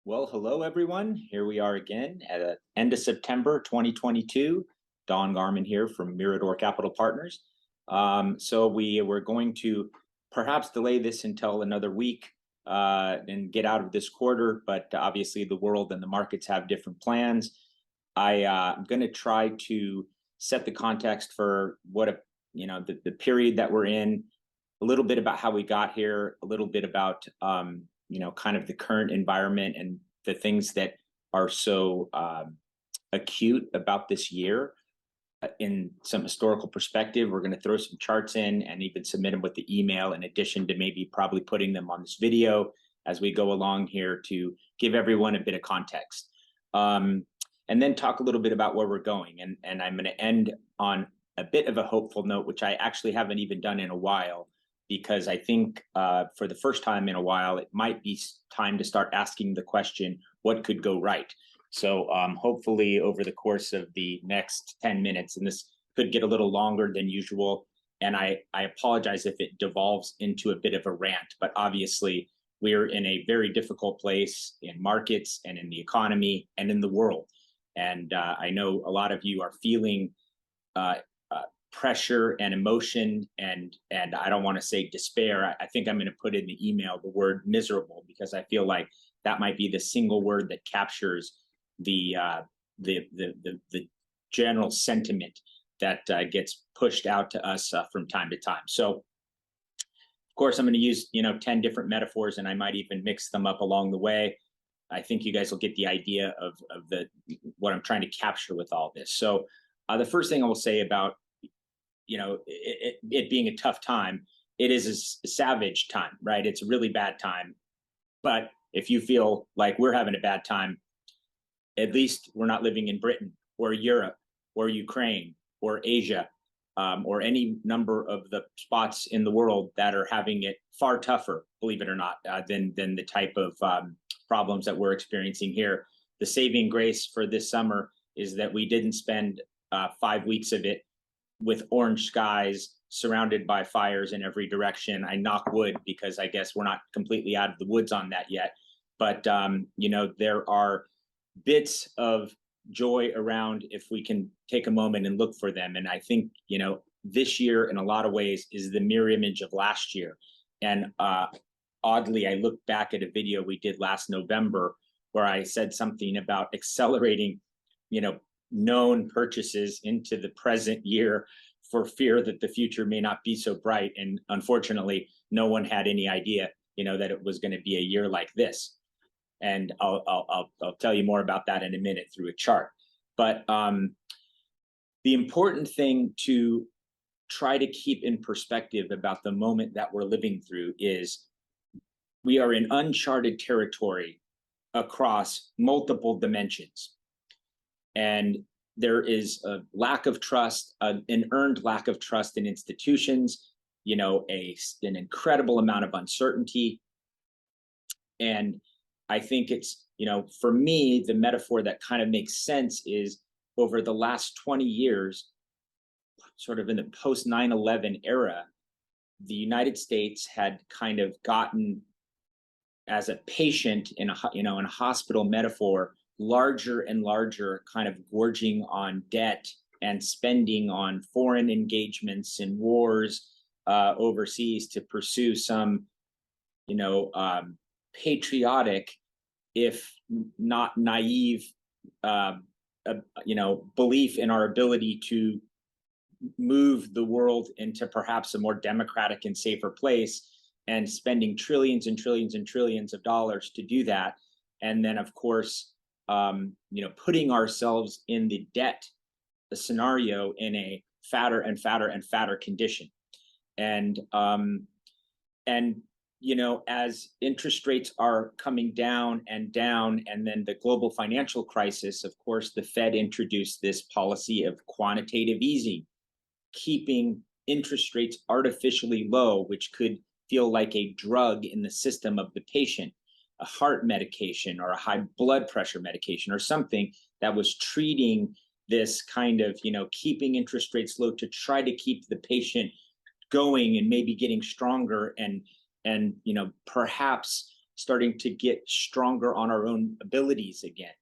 Well, hello everyone. Here we are again at the end of September 2022. Don Garman here from Mirador Capital Partners. So we were going to perhaps delay this until another week and get out of this quarter, but obviously the world and the markets have different plans. I'm going to try to set the context for the period that we're in, a little bit about how we got here, a little bit about kind of the current environment and the things that are so acute about this year in some historical perspective. We're going to throw some charts in and even submit them with the email, in addition to maybe probably putting them on this video as we go along here to give everyone a bit of context. And then talk a little bit about where we're going. And I'm going to end on a bit of a hopeful note, which I actually haven't even done in a while, because I think for the first time in a while, it might be time to start asking the question, what could go right? So hopefully over the course of the next 10 minutes, and this could get a little longer than usual, and I apologize if it devolves into a bit of a rant, but obviously we're in a very difficult place in markets and in the economy and in the world. And I know a lot of you are feeling pressure and emotion, and I don't want to say despair. I think I'm going to put in the email the word miserable, because I feel like that might be the single word that captures the general sentiment that gets pushed out to us from time to time. So of course I'm going to use 10 different metaphors, and I might even mix them up along the way. I think you guys will get the idea of what I'm trying to capture with all this. So the first thing I will say about it being a tough time, it is a savage time, right? It's a really bad time. But if you feel like we're having a bad time, at least we're not living in Britain or Europe or Ukraine or Asia or any number of the spots in the world that are having it far tougher, believe it or not, than the type of problems that we're experiencing here. The saving grace for this summer is that we didn't spend 5 weeks of it with orange skies, surrounded by fires in every direction. I knock wood, because I guess we're not completely out of the woods on that yet. But there are bits of joy around if we can take a moment and look for them. And I think this year, in a lot of ways, is the mirror image of last year. And oddly, I looked back at a video we did last November where I said something about accelerating, known purchases into the present year for fear that the future may not be so bright. And unfortunately, no one had any idea, that it was going to be a year like this. And I'll tell you more about that in a minute through a chart. But the important thing to try to keep in perspective about the moment that we're living through is we are in uncharted territory across multiple dimensions. And there is a lack of trust, an earned lack of trust in institutions, an incredible amount of uncertainty. And I think it's, for me, the metaphor that kind of makes sense is over the last 20 years, sort of in the post 9/11 era, the United States had kind of gotten, as a patient in a hospital metaphor, larger and larger, kind of gorging on debt and spending on foreign engagements and wars overseas to pursue some, patriotic, if not naive, belief in our ability to move the world into perhaps a more democratic and safer place, and spending trillions and trillions and trillions of dollars to do that. And then, of course, putting ourselves in the debt scenario in a fatter and fatter and fatter condition. And as interest rates are coming down and down, and then the global financial crisis, of course, the Fed introduced this policy of quantitative easing, keeping interest rates artificially low, which could feel like a drug in the system of the patient, a heart medication or a high blood pressure medication or something that was treating this kind of, keeping interest rates low to try to keep the patient going and maybe getting stronger and perhaps starting to get stronger on our own abilities again.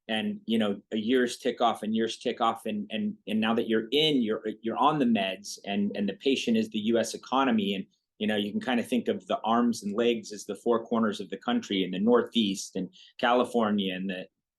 And years tick off and years tick off, and now that you're on the meds, and the patient is the US economy. And you can kind of think of the arms and legs as the four corners of the country, in the Northeast and California, and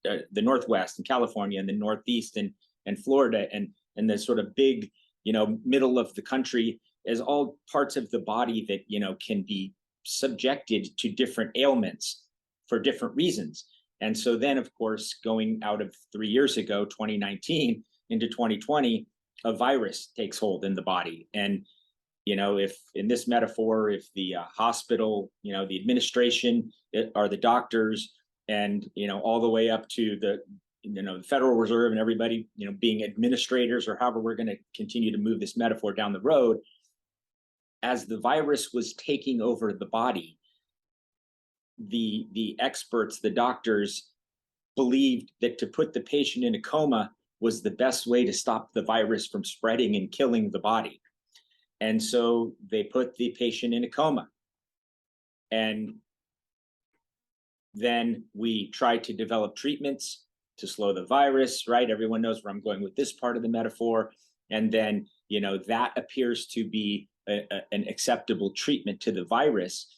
the Northwest and California, and the Northeast and Florida, and the sort of big middle of the country, as all parts of the body that can be subjected to different ailments for different reasons. And so then, of course, going out of 3 years ago, 2019, into 2020, a virus takes hold in the body. And, if in this metaphor, if the hospital, the administration are the doctors, and, all the way up to the Federal Reserve and everybody, being administrators, or however we're going to continue to move this metaphor down the road, as the virus was taking over the body, the experts, the doctors, believed that to put the patient in a coma was the best way to stop the virus from spreading and killing the body. And so they put the patient in a coma. And then we tried to develop treatments to slow the virus, right? Everyone knows where I'm going with this part of the metaphor. And then, that appears to be an acceptable treatment to the virus.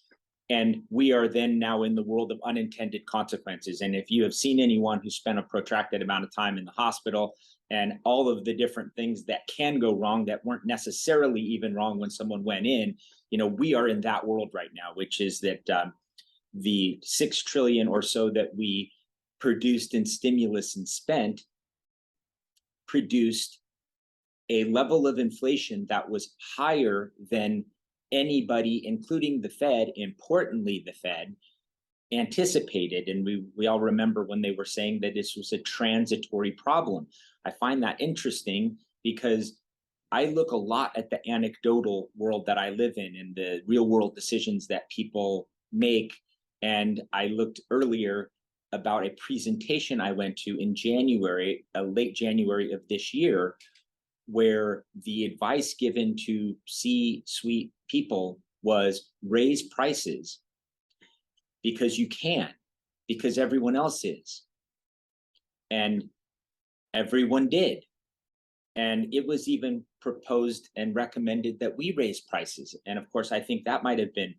And we are then now in the world of unintended consequences. And if you have seen anyone who spent a protracted amount of time in the hospital, and all of the different things that can go wrong that weren't necessarily even wrong when someone went in, we are in that world right now, which is that the 6 trillion or so that we produced in stimulus and spent produced a level of inflation that was higher than anybody, including the Fed, importantly the Fed, anticipated. And we all remember when they were saying that this was a transitory problem. I find that interesting because I look a lot at the anecdotal world that I live in and the real world decisions that people make. And I looked earlier about a presentation I went to in January, late January of this year, where the advice given to C-suite people was raise prices because you can, because everyone else is. And everyone did. And it was even proposed and recommended that we raise prices. And of course, I think that might have been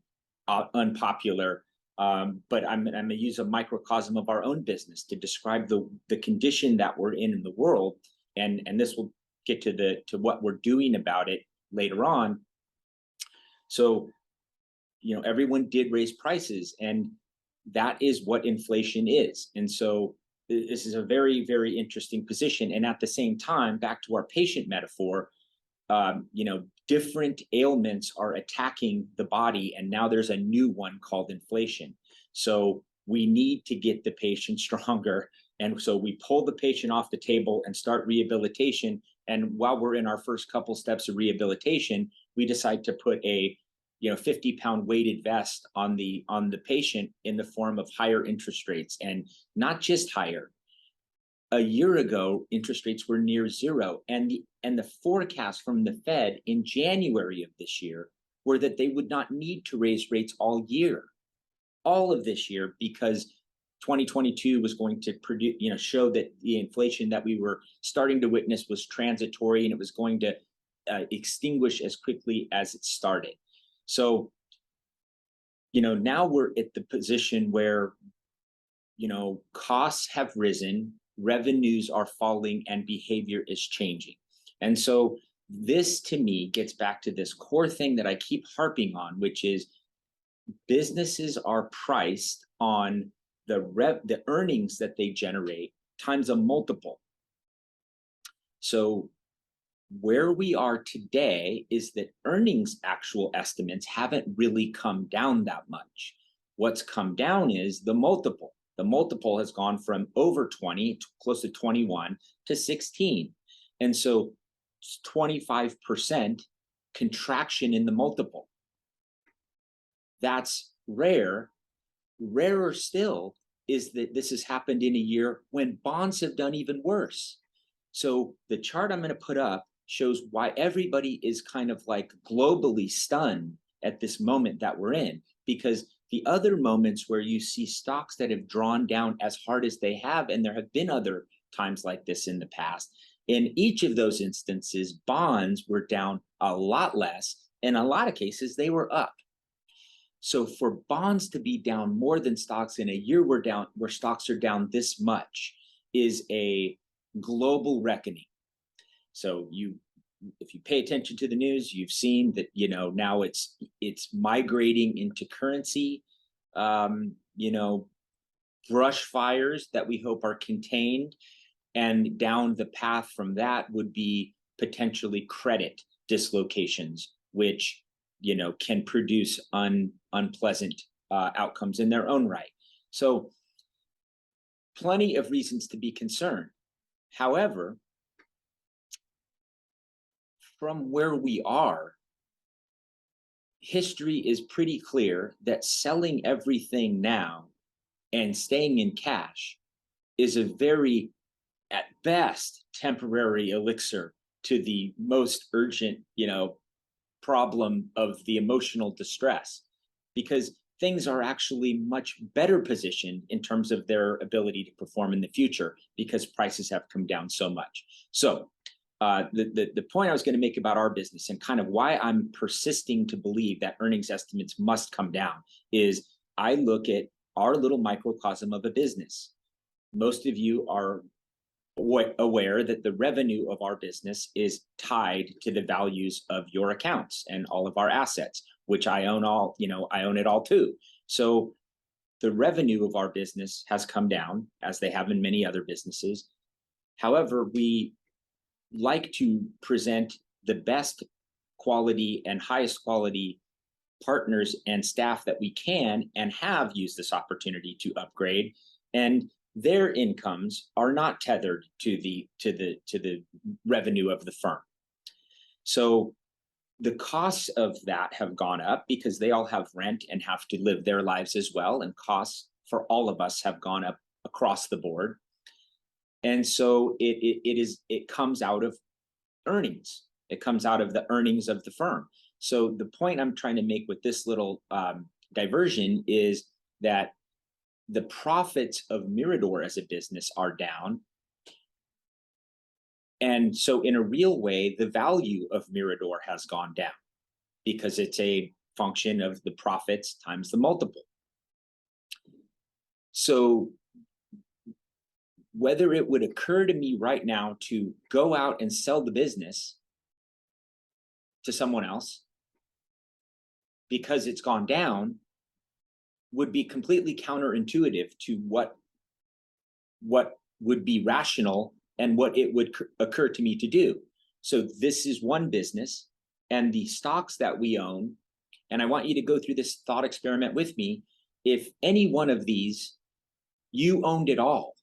unpopular. But I'm going to use a microcosm of our own business to describe the condition that we're in the world. And this will get to what we're doing about it later on. So, everyone did raise prices, and that is what inflation is. And so this is a very, very interesting position. And at the same time, back to our patient metaphor, different ailments are attacking the body, and now there's a new one called inflation. So we need to get the patient stronger. And so we pull the patient off the table and start rehabilitation. And while we're in our first couple steps of rehabilitation, we decide to put a 50-pound weighted vest on the patient in the form of higher interest rates, and not just higher. A year ago, interest rates were near zero, and the forecast from the Fed in January of this year were that they would not need to raise rates all of this year, because 2022 was going to produce, show that the inflation that we were starting to witness was transitory, and it was going to extinguish as quickly as it started. So, now we're at the position where, costs have risen, revenues are falling, and behavior is changing. And so this, to me, gets back to this core thing that I keep harping on, which is businesses are priced on the earnings that they generate times a multiple. So where we are today is that earnings actual estimates haven't really come down that much. What's come down is the multiple. The multiple has gone from over 20, close to 21, to 16. And so 25% contraction in the multiple. That's rare. Rarer still is that this has happened in a year when bonds have done even worse. So the chart I'm going to put up shows why everybody is kind of like globally stunned at this moment that we're in, because The other moments where you see stocks that have drawn down as hard as they have, and there have been other times like this in the past, in each of those instances, bonds were down a lot less. In a lot of cases, they were up. So for bonds to be down more than stocks in a year where stocks are down this much is a global reckoning. So if you pay attention to the news, you've seen that, now it's migrating into currency, brush fires that we hope are contained. And down the path from that would be potentially credit dislocations, which, can produce unpleasant outcomes in their own right. So plenty of reasons to be concerned. However, from where we are, history is pretty clear that selling everything now and staying in cash is a very, at best, temporary elixir to the most urgent, problem of the emotional distress, because things are actually much better positioned in terms of their ability to perform in the future because prices have come down so much. So the point I was going to make about our business and kind of why I'm persisting to believe that earnings estimates must come down is I look at our little microcosm of a business. Most of you are aware that the revenue of our business is tied to the values of your accounts and all of our assets, which I own I own it all too. So the revenue of our business has come down, as they have in many other businesses. However, we like to present the best quality and highest quality partners and staff that we can, and have used this opportunity to upgrade, and their incomes are not tethered to the revenue of the firm. So the costs of that have gone up because they all have rent and have to live their lives as well, and costs for all of us have gone up across the board. And so it comes out of earnings. It comes out of the earnings of the firm. So the point I'm trying to make with this little diversion is that the profits of Mirador as a business are down. And so in a real way, the value of Mirador has gone down because it's a function of the profits times the multiple. So whether it would occur to me right now to go out and sell the business to someone else because it's gone down would be completely counterintuitive to what would be rational and what it would occur to me to do. So this is one business, and the stocks that we own, and I want you to go through this thought experiment with me. If any one of these, you owned it all,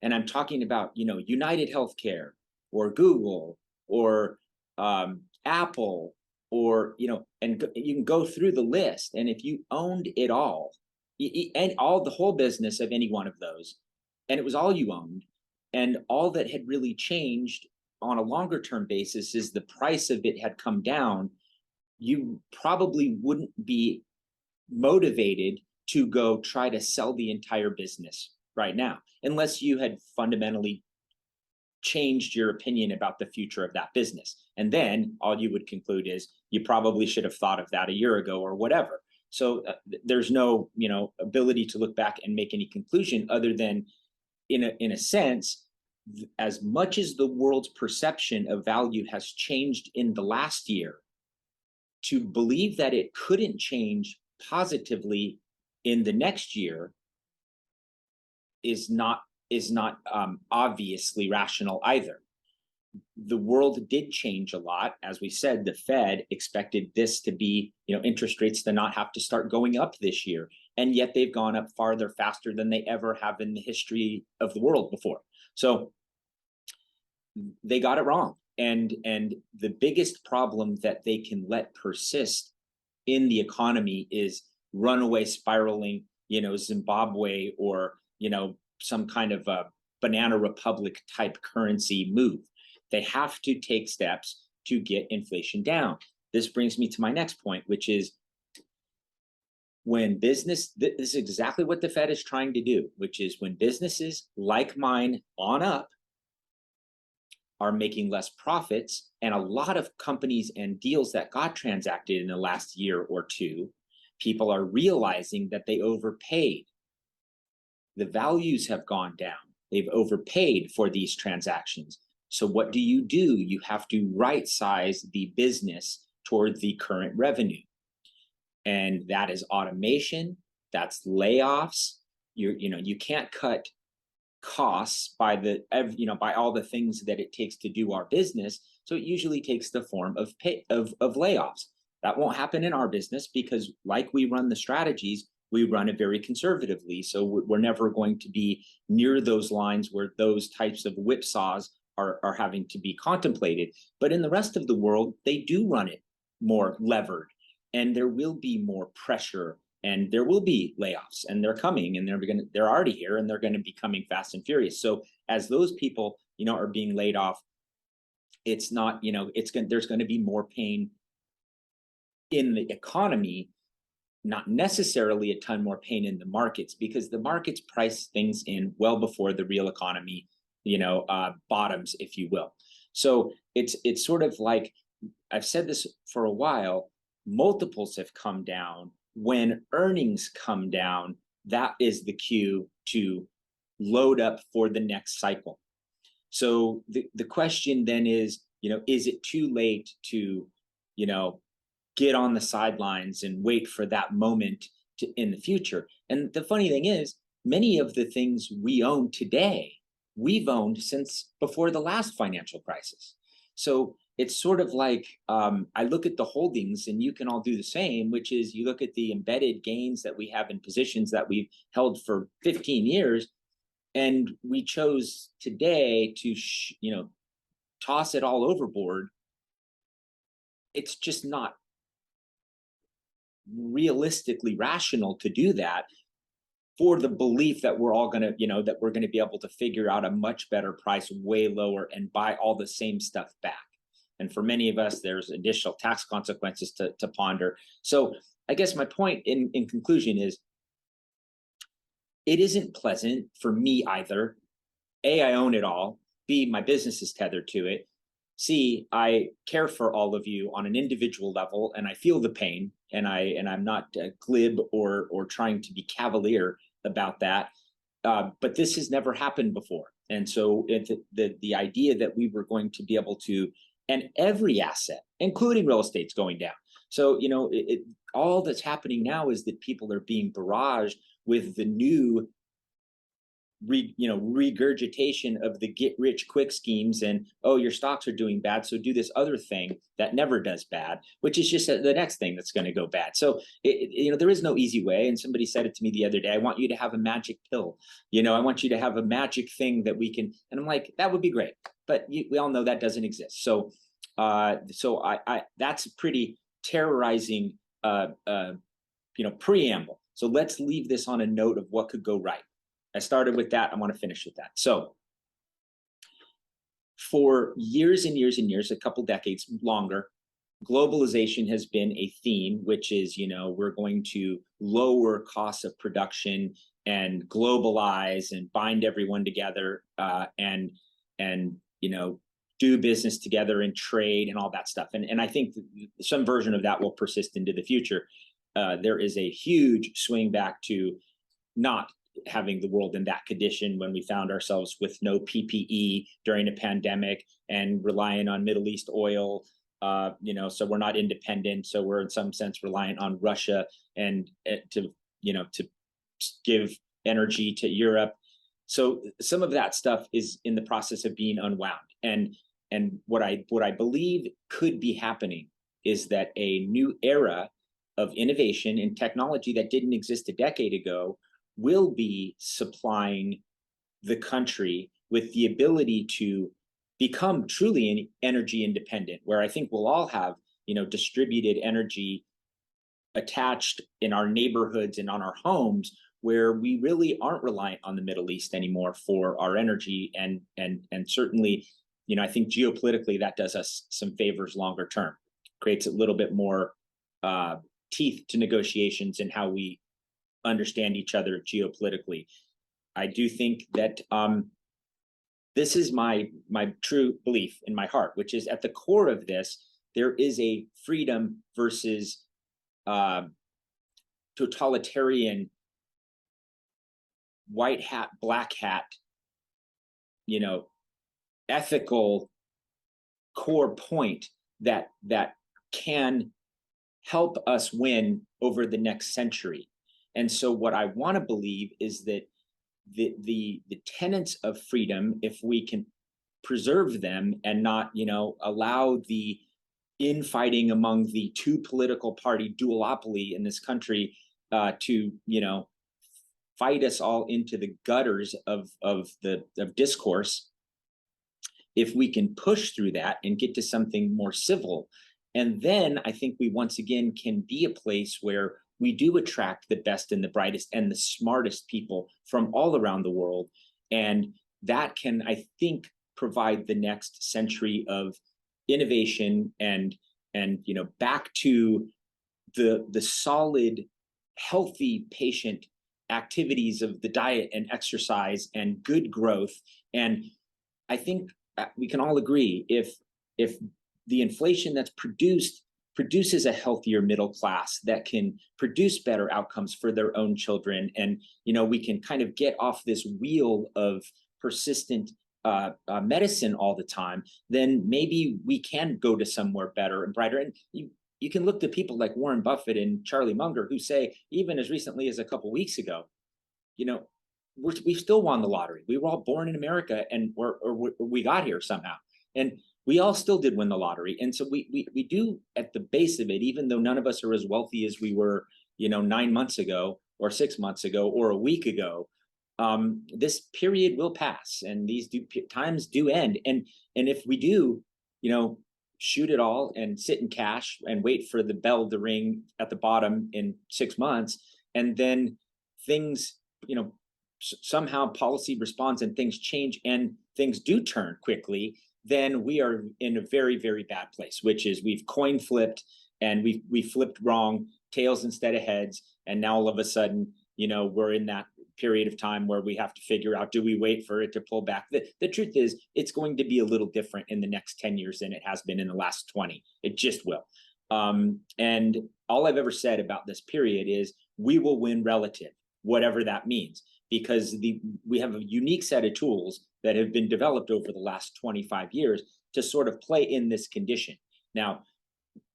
and I'm talking about, United Healthcare or Google or Apple, or, and you can go through the list. And if you owned it all, and the whole business of any one of those, and it was all you owned, and all that had really changed on a longer term basis is the price of it had come down, you probably wouldn't be motivated to go try to sell the entire business right now, unless you had fundamentally changed your opinion about the future of that business. And then all you would conclude is you probably should have thought of that a year ago or whatever. So there's no, ability to look back and make any conclusion other than, in a sense, as much as the world's perception of value has changed in the last year, to believe that it couldn't change positively in the next year is not obviously rational either. The world did change a lot. As we said, the Fed expected this to be, interest rates to not have to start going up this year. And yet they've gone up farther faster than they ever have in the history of the world before. So they got it wrong. And the biggest problem that they can let persist in the economy is runaway spiraling, Zimbabwe or, some kind of a banana republic type currency move. They have to take steps to get inflation down. This brings me to my next point, which is when business, this is exactly what the Fed is trying to do, which is when businesses like mine on up are making less profits, and a lot of companies and deals that got transacted in the last year or two, people are realizing that they overpaid. The values have gone down. They've overpaid for these transactions. So what do? You have to right size the business toward the current revenue. And that is automation, that's layoffs. You can't cut costs by by all the things that it takes to do our business. So it usually takes the form of layoffs. That won't happen in our business because, like we run the strategies, we run it very conservatively. So we're never going to be near those lines where those types of whipsaws are having to be contemplated. But in the rest of the world, they do run it more levered, and there will be more pressure, and there will be layoffs, and they're coming, and they're already here, and they're going to be coming fast and furious. So as those people are being laid off, it's not there's going to be more pain in the economy, not necessarily a ton more pain in the markets, because the markets price things in well before the real economy bottoms, if you will. So it's sort of like, I've said this for a while, multiples have come down. When earnings come down, that is the cue to load up for the next cycle. So the question then is it too late to get on the sidelines and wait for that moment in the future? And the funny thing is, many of the things we own today, we've owned since before the last financial crisis. So it's sort of like, I look at the holdings, and you can all do the same, which is you look at the embedded gains that we have in positions that we've held for 15 years, and we chose today to toss it all overboard. It's just not realistically rational to do that, for the belief that we're all going to, that we're going to be able to figure out a much better price way lower and buy all the same stuff back. And for many of us, there's additional tax consequences to ponder. So I guess my point in conclusion is, it isn't pleasant for me either. A, I own it all. B, my business is tethered to it. C, I care for all of you on an individual level, and I feel the pain, and I'm not glib or trying to be cavalier about that. But this has never happened before, and so the idea that we were going to be able to, and every asset, including real estate's going down. So all that's happening now is that people are being barraged with the new regurgitation of the get rich quick schemes, and your stocks are doing bad, so do this other thing that never does bad, which is just the next thing that's going to go bad. So there is no easy way. And somebody said it to me the other day, I want you to have a magic pill, I want you to have a magic thing that we can, and I'm like, that would be great, but we all know that doesn't exist. So I that's a pretty terrorizing preamble. So let's leave this on a note of what could go right. I started with that. I want to finish with that. So for years and years and years, a couple decades longer, globalization has been a theme, which is, we're going to lower costs of production and globalize and bind everyone together, and do business together and trade and all that stuff. And I think some version of that will persist into the future. There is a huge swing back to not having the world in that condition when we found ourselves with no PPE during a pandemic and relying on Middle East oil. So we're not independent. So we're in some sense reliant on Russia and to give energy to Europe. So some of that stuff is in the process of being unwound. And what I believe could be happening is that a new era of innovation and technology that didn't exist a decade ago will be supplying the country with the ability to become truly energy independent, where I think we'll all have, distributed energy attached in our neighborhoods and on our homes, where we really aren't reliant on the Middle East anymore for our energy. And certainly, I think geopolitically that does us some favors longer term, creates a little bit more teeth to negotiations and how we understand each other geopolitically. I do think that this is my true belief in my heart, which is at the core of this, there is a freedom versus totalitarian white hat, black hat, ethical core point that can help us win over the next century. And so what I want to believe is that the tenets of freedom, if we can preserve them and not, allow the infighting among the two political party duopoly in this country to, fight us all into the gutters of discourse, if we can push through that and get to something more civil, and then I think we once again can be a place where we do attract the best and the brightest and the smartest people from all around the world. And that can, I think, provide the next century of innovation and back to the solid, healthy patient activities of the diet and exercise and good growth. And I think we can all agree, if the inflation that's produces a healthier middle class that can produce better outcomes for their own children, and we can kind of get off this wheel of persistent medicine all the time, then maybe we can go to somewhere better and brighter. And you can look to people like Warren Buffett and Charlie Munger, who say, even as recently as a couple of weeks ago, we still won the lottery. We were all born in America, and we got here somehow, and we all still did win the lottery. And so we do, at the base of it, even though none of us are as wealthy as we were, 9 months ago or 6 months ago or a week ago, this period will pass, and these times do end. And if we do, shoot it all and sit in cash and wait for the bell to ring at the bottom in 6 months, and then things, somehow policy responds and things change and things do turn quickly, then we are in a very, very bad place, which is we've coin flipped and we flipped wrong, tails instead of heads. And now all of a sudden, we're in that period of time where we have to figure out, do we wait for it to pull back? The truth is, it's going to be a little different in the next 10 years than it has been in the last 20. It just will. And all I've ever said about this period is we will win relative, whatever that means, because we have a unique set of tools that have been developed over the last 25 years to sort of play in this condition. Now,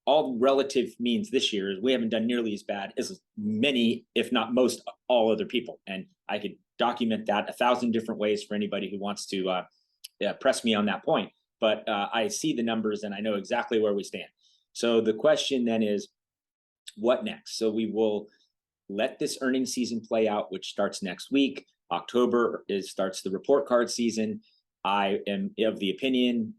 all relative means this year is we haven't done nearly as bad as many, if not most, all other people. And I could document that 1,000 different ways for anybody who wants to press me on that point. But I see the numbers and I know exactly where we stand. So the question then is, what next? So we will let this earnings season play out, which starts next week. October starts the report card season. I am of the opinion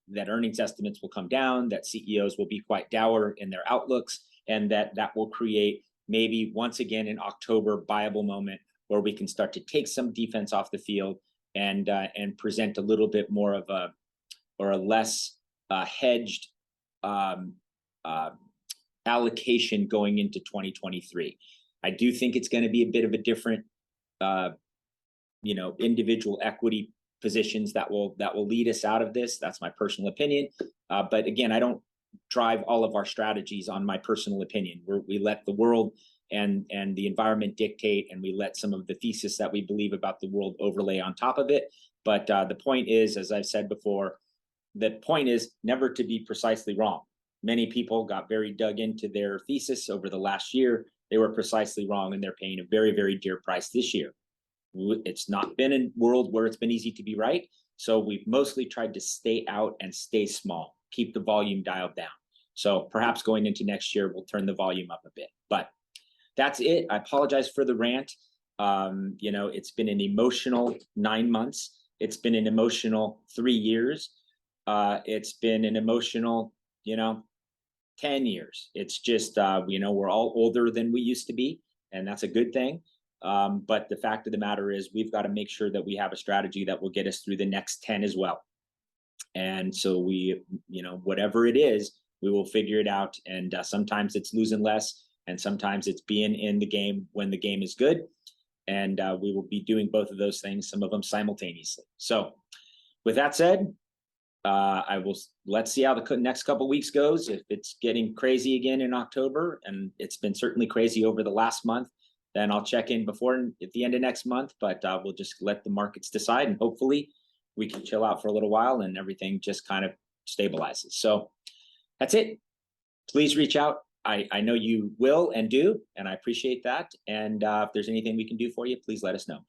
that earnings estimates will come down, that CEOs will be quite dour in their outlooks, and that will create maybe once again in October viable moment where we can start to take some defense off the field and present a little bit more of a less hedged allocation going into 2023. I do think it's going to be a bit of a different, individual equity positions that will lead us out of this. That's my personal opinion. But again, I don't drive all of our strategies on my personal opinion. We let the world and the environment dictate, and we let some of the thesis that we believe about the world overlay on top of it. But the point is, as I've said before, the point is never to be precisely wrong. Many people got very dug into their thesis over the last year. They were precisely wrong, and they're paying a very, very dear price this year. It's not been a world where it's been easy to be right. So we've mostly tried to stay out and stay small, keep the volume dialed down. So perhaps going into next year, we'll turn the volume up a bit. But that's it. I apologize for the rant. It's been an emotional 9 months. It's been an emotional 3 years. It's been an emotional, 10 years. It's just, we're all older than we used to be, and that's a good thing. But the fact of the matter is we've got to make sure that we have a strategy that will get us through the next 10 as well. And so we, whatever it is, we will figure it out. And sometimes it's losing less, and sometimes it's being in the game when the game is good. And we will be doing both of those things, some of them simultaneously. So with that said, let's see how the next couple of weeks goes. If it's getting crazy again in October, and it's been certainly crazy over the last month, then I'll check in at the end of next month. But we'll just let the markets decide, and hopefully we can chill out for a little while and everything just kind of stabilizes. So that's it. Please reach out. I know you will and do, and I appreciate that. And if there's anything we can do for you, please let us know.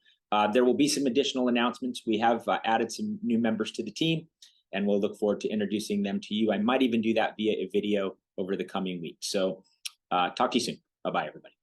There will be some additional announcements. We have added some new members to the team, and we'll look forward to introducing them to you. I might even do that via a video over the coming weeks. So talk to you soon. Bye-bye, everybody.